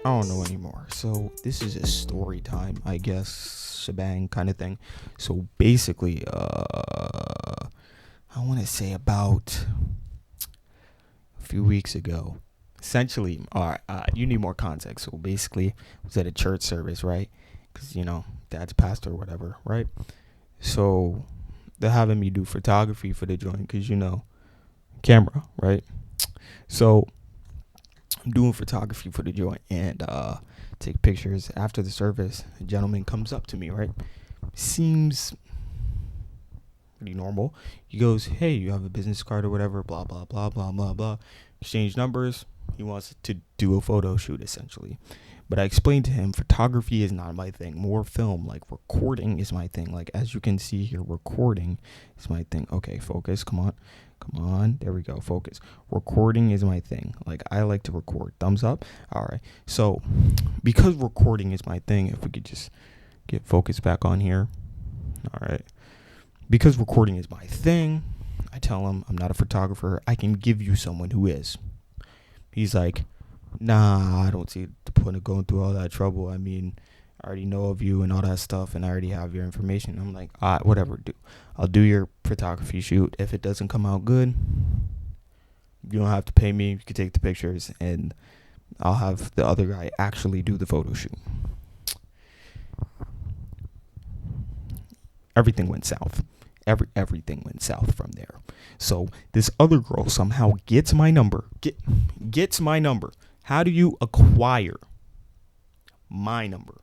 I don't know anymore. So this is a story time, I guess, shebang kind of thing. So basically, I want to say about a few weeks ago. Essentially, all right, you need more context. So basically, I was at a church service, right? Because dad's pastor or whatever, right? So they're having me do photography for the joint, because camera, right? So I'm doing photography for the joint and take pictures. After the service, a gentleman comes up to me, right? Seems pretty normal. He goes, "Hey, you have a business card or whatever, blah, blah, blah, blah, blah, blah." Exchange numbers. He wants to do a photo shoot, essentially. But I explained to him, photography is not my thing. More film, like recording is my thing. Like, as you can see here, recording is my thing. Okay, focus. Come on. Come on. There we go. Focus. Recording is my thing. Like, I like to record. Thumbs up. All right. So, because recording is my thing, if we could just get focus back on here. All right. Because recording is my thing, I tell him I'm not a photographer. I can give you someone who is. He's like, "Nah, I don't see the point of going through all that trouble. I mean, I already know of you and all that stuff, and I already have your information." I'm like, "All right, whatever. I'll do your photography shoot. If it doesn't come out good, you don't have to pay me. You can take the pictures, and I'll have the other guy actually do the photo shoot." Everything went south. Everything went south from there. So this other girl somehow gets my number. Gets my number. How do you acquire my number?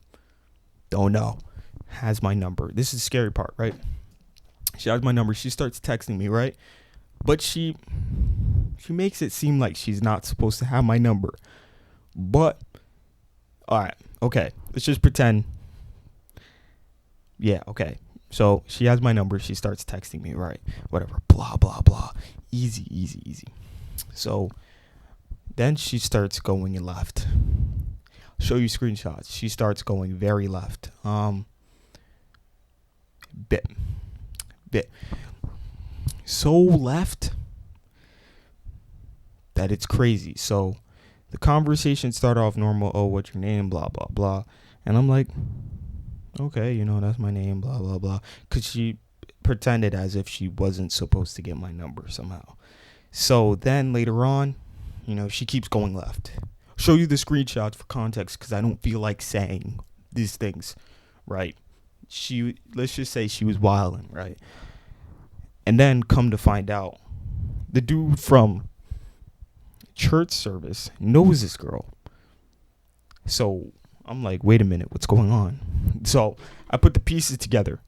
Don't know. Has my number. This is the scary part, right? She has my number. She starts texting me, right? But she makes it seem like she's not supposed to have my number. But all right, okay. Let's just pretend. Yeah, okay. So she has my number. She starts texting me, right? Whatever. Blah, blah, blah. Easy, easy, easy. So then she starts going left. Show you screenshots. She starts going very left. Bit. Bit. So left that it's crazy. So the conversation started off normal. "Oh, what's your name? Blah, blah, blah." And I'm like, "Okay, that's my name, blah, blah, blah." Because she pretended as if she wasn't supposed to get my number somehow. So then later on, she keeps going left. Show you the screenshots for context, because I don't feel like saying these things, right? Let's just say she was wilding, right? And then come to find out, the dude from church service knows this girl. So I'm like, wait a minute, what's going on? So I put the pieces together.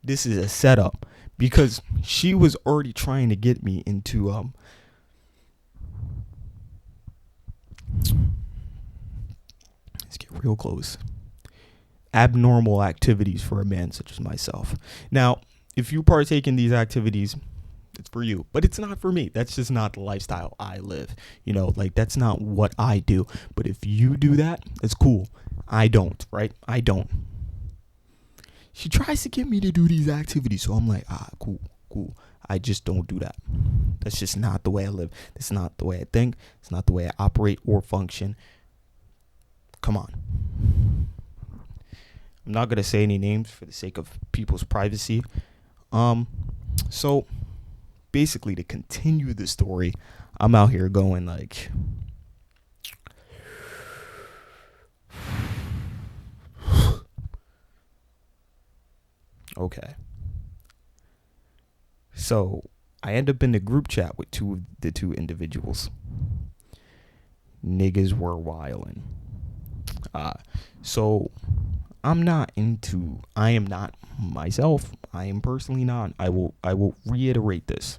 This is a setup, because she was already trying to get me into let's get real close. Abnormal activities for a man such as myself. Now, if you partake in these activities, it's for you, but it's not for me. That's just not the lifestyle I live. Like, that's not what I do. But if you do that, it's cool. I don't, right? I don't. She tries to get me to do these activities, so I'm like, cool, cool. I just don't do that. That's just not the way I live. It's not the way I think. It's not the way I operate or function. Come on. I'm not gonna say any names for the sake of people's privacy. So basically, to continue the story, I'm out here going like, okay. So I end up in the group chat with the two individuals. Niggas were wildin'. So I am not myself. I am personally not. I will reiterate this.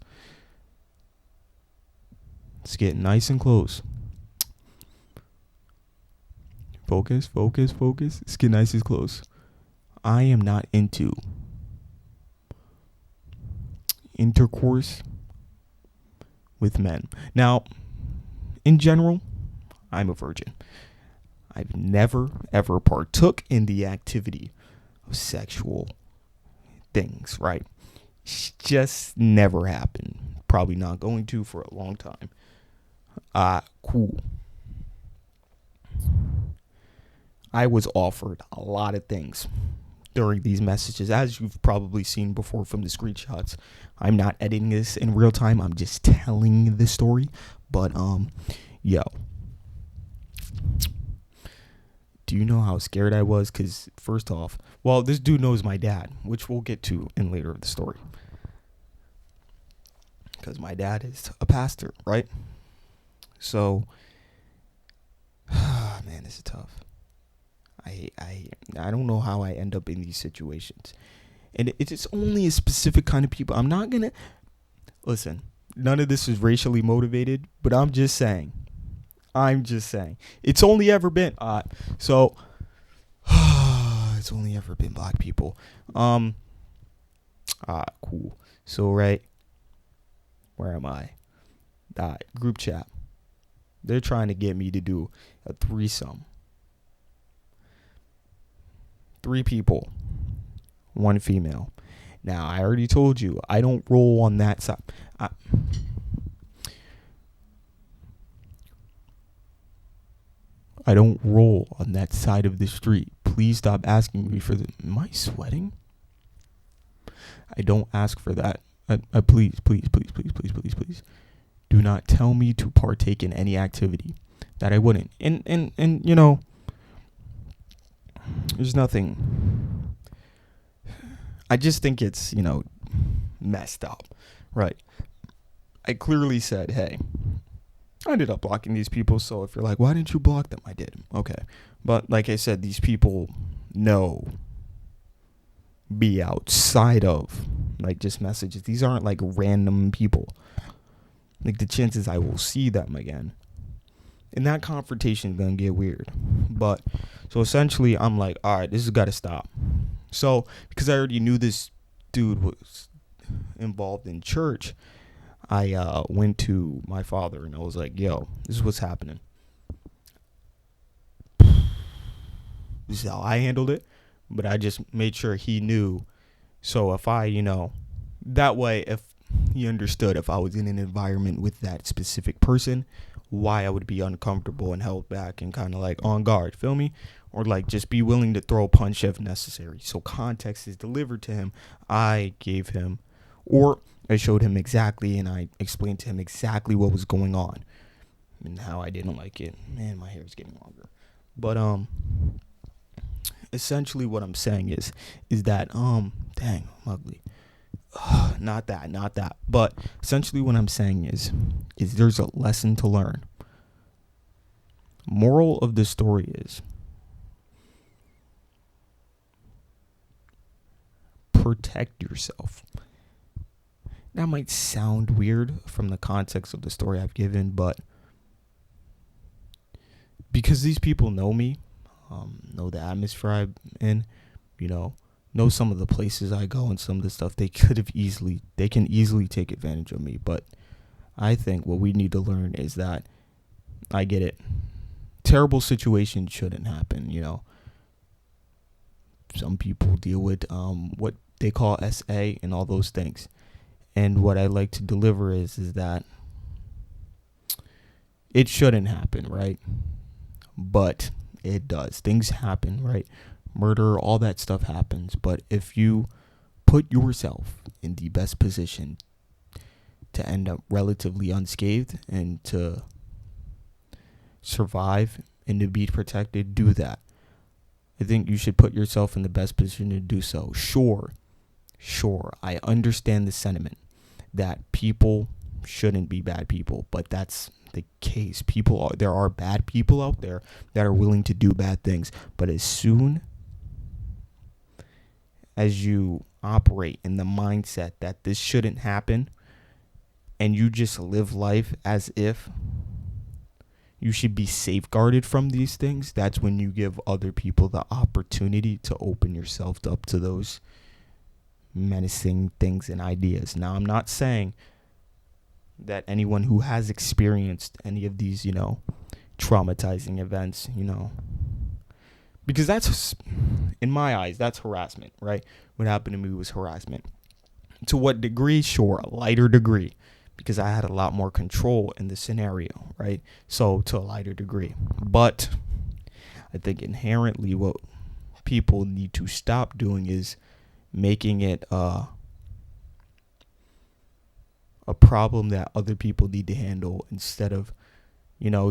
Let's get nice and close. Focus, focus, focus. Let's get nice and close. I am not into intercourse with men. Now, in general, I'm a virgin. I've never, ever partook in the activity of sexual things, right? Just never happened. Probably not going to for a long time. Cool. I was offered a lot of things during these messages, as you've probably seen before from the screenshots. I'm not editing this in real time. I'm just telling the story. But, yo, do you know how scared I was? Because first off, well, this dude knows my dad, which we'll get to in later of the story. Because my dad is a pastor, right? So, man, this is tough. I don't know how I end up in these situations. And it's only a specific kind of people. I'm not going to... Listen, none of this is racially motivated, but I'm just saying. It's only ever been... it's only ever been black people. Cool. So, right... Where am I? Group chat. They're trying to get me to do a threesome. 3 people, 1 female. Now, I already told you, I don't roll on that side. I don't roll on that side of the street. Please stop asking me for the... Am I sweating? I don't ask for that. Please. Do not tell me to partake in any activity that I wouldn't. And you know, there's nothing. I just think it's, you know, messed up, right? I clearly said, hey, I ended up blocking these people. So if you're like, why didn't you block them? I did. Okay. But like I said, these people be outside of like just messages. These aren't like random people. Like the chances I will see them again, and that confrontation is gonna get weird. But so essentially I'm like, all right, this has got to stop. So because I already knew this dude was involved in church, I went to my father and I was like, yo, this is what's happening. This is how I handled it, but I just made sure he knew. So if I, you know, that way, if he understood if I was in an environment with that specific person, why I would be uncomfortable and held back and kind of like on guard, feel me? Or like just be willing to throw a punch if necessary. So context is delivered to him. I gave him, or I showed him exactly, and I explained to him exactly what was going on and how I didn't like it. Man, my hair is getting longer. But essentially what I'm saying is that dang, I'm ugly. Not that. But essentially what I'm saying is there's a lesson to learn. Moral of the story is protect yourself. That might sound weird from the context of the story I've given, but because these people know me, know the atmosphere I'm in, you know some of the places I go and some of the stuff they can easily take advantage of me. But I think what we need to learn is that I get it. Terrible situations shouldn't happen, you know. Some people deal with what they call SA and all those things. And what I like to deliver is that it shouldn't happen, right? But it does. Things happen, right? Murder, all that stuff happens. But if you put yourself in the best position to end up relatively unscathed and to survive and to be protected, do that. I think you should put yourself in the best position to do so. Sure, I understand the sentiment that people shouldn't be bad people, but that's the case. There are bad people out there that are willing to do bad things, but as soon as you operate in the mindset that this shouldn't happen and you just live life as if you should be safeguarded from these things, that's when you give other people the opportunity to open yourself up to those menacing things and ideas. Now, I'm not saying that anyone who has experienced any of these, traumatizing events, because that's, in my eyes, that's harassment, right? What happened to me was harassment. To what degree? Sure, a lighter degree, because I had a lot more control in the scenario, right? So to a lighter degree. But I think inherently what people need to stop doing is making it a problem that other people need to handle instead of,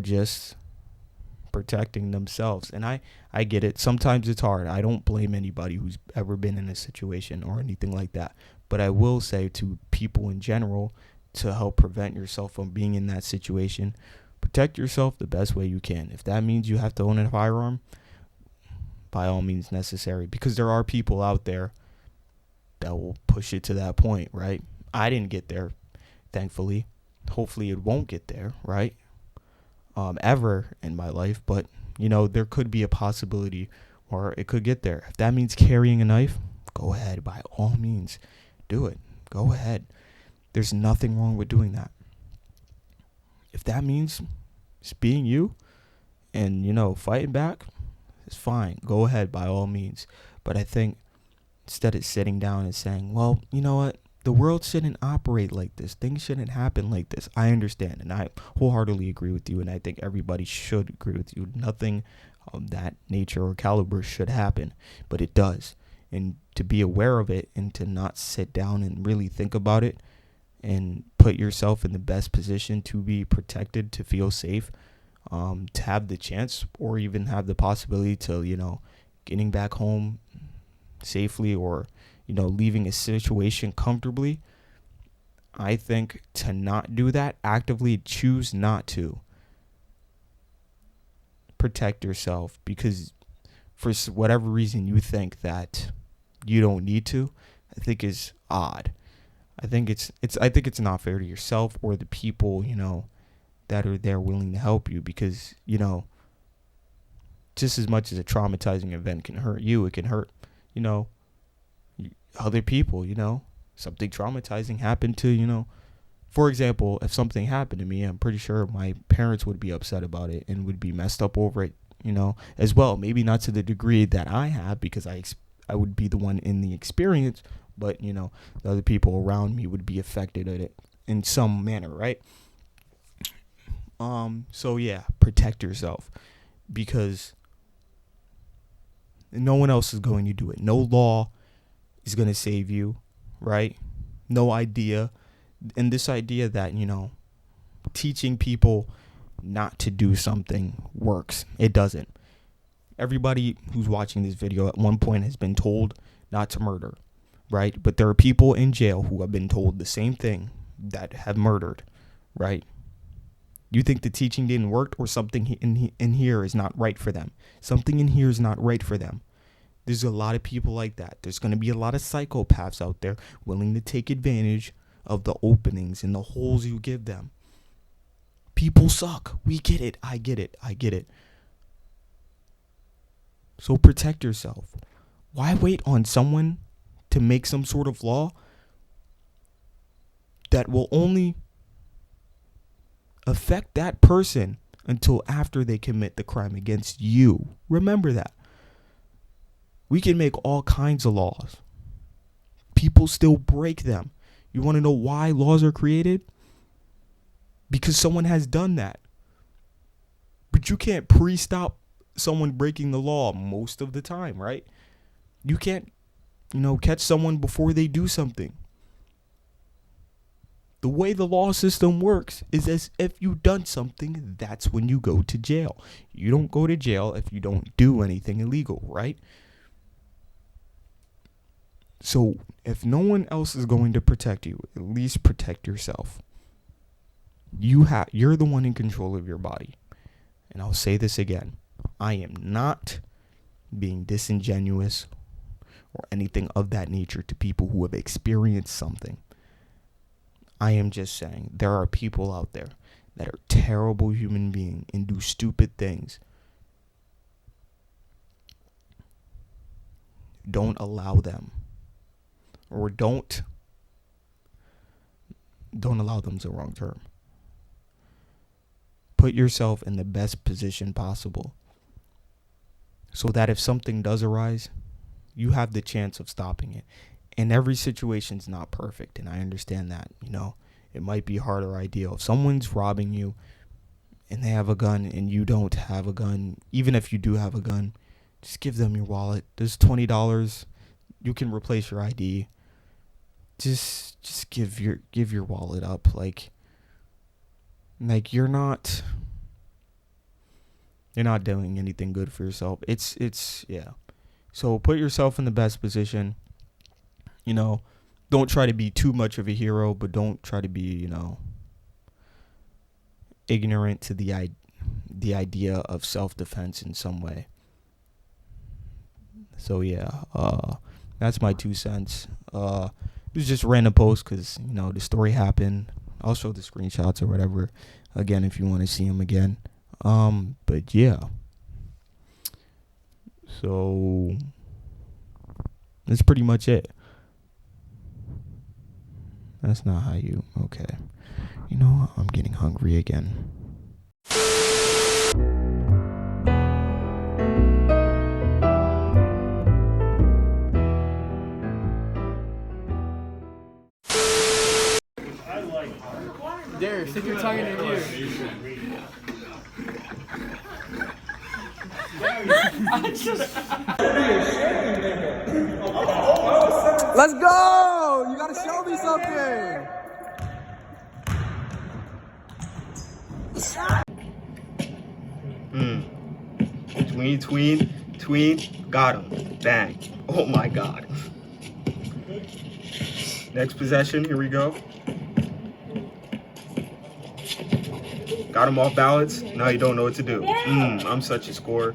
just protecting themselves. And I get it. Sometimes it's hard. I don't blame anybody who's ever been in a situation or anything like that. But I will say to people in general, to help prevent yourself from being in that situation, protect yourself the best way you can. If that means you have to own a firearm, by all means necessary, because there are people out there that will push it to that point, right? I didn't get there, thankfully. Hopefully it won't get there, right? Ever in my life, but there could be a possibility where it could get there. If that means carrying a knife, go ahead, by all means, do it. Go ahead. There's nothing wrong with doing that. If that means just being you and fighting back, it's fine. Go ahead, by all means. But I think instead of sitting down and saying, well, you know what? The world shouldn't operate like this. Things shouldn't happen like this. I understand, and I wholeheartedly agree with you, and I think everybody should agree with you. Nothing of that nature or caliber should happen, but it does. And to be aware of it and to not sit down and really think about it and put yourself in the best position to be protected, to feel safe, to have the chance or even have the possibility to, getting back home safely or leaving a situation comfortably. I think to not do that, actively choose not to protect yourself because for whatever reason you think that you don't need to, I think is odd. I think it's not fair to yourself or the people, that are there willing to help you because, just as much as a traumatizing event can hurt you, it can hurt, other people, something traumatizing happened to, for example, if something happened to me, I'm pretty sure my parents would be upset about it and would be messed up over it, as well. Maybe not to the degree that I have because I would be the one in the experience, but, the other people around me would be affected at it in some manner, right? So yeah, protect yourself because no one else is going to do it. No law is going to save you, right? No idea. And this idea that, teaching people not to do something works. It doesn't. Everybody who's watching this video at one point has been told not to murder, right? But there are people in jail who have been told the same thing that have murdered, right? You think the teaching didn't work or something in here is not right for them. Something in here is not right for them. There's a lot of people like that. There's going to be a lot of psychopaths out there willing to take advantage of the openings and the holes you give them. People suck. We get it. I get it. So protect yourself. Why wait on someone to make some sort of law that will only affect that person until after they commit the crime against you? Remember that. We can make all kinds of laws. People still break them. You want to know why laws are created? Because someone has done that. But you can't pre-stop someone breaking the law most of the time, right? You can't, catch someone before they do something. The way the law system works is as if you've done something, that's when you go to jail. You don't go to jail if you don't do anything illegal, right? So if no one else is going to protect you, at least protect yourself. You're the one in control of your body. And I'll say this again. I am not being disingenuous or anything of that nature to people who have experienced something. I am just saying there are people out there that are terrible human beings and do stupid things. Don't allow them. Or don't allow them is the wrong term. Put yourself in the best position possible so that if something does arise, you have the chance of stopping it. And every situation's not perfect, and I understand that. It might be hard or ideal. If someone's robbing you and they have a gun and you don't have a gun, even if you do have a gun, just give them your wallet. There's $20. You can replace your ID. Just give your wallet up. Like you're not doing anything good for yourself. It's yeah. So put yourself in the best position. Don't try to be too much of a hero, but don't try to be, ignorant to the idea of self-defense in some way. So yeah, that's my 2 cents. It was just a random post because the story happened. I'll show the screenshots or whatever again if you want to see them again. But yeah, so that's pretty much it. That's not how you. Okay. I'm getting hungry again. Dare, stick your tongue in your ear. Let's go! You gotta show me something! Tween, got him. Bang. Oh my god. Next possession, here we go. Got him off balance. Now you don't know what to do. I'm such a scorer.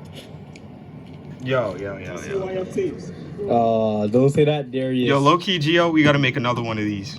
Yo. Don't say that, Darius. Yo, low-key, Gio, we gotta make another one of these.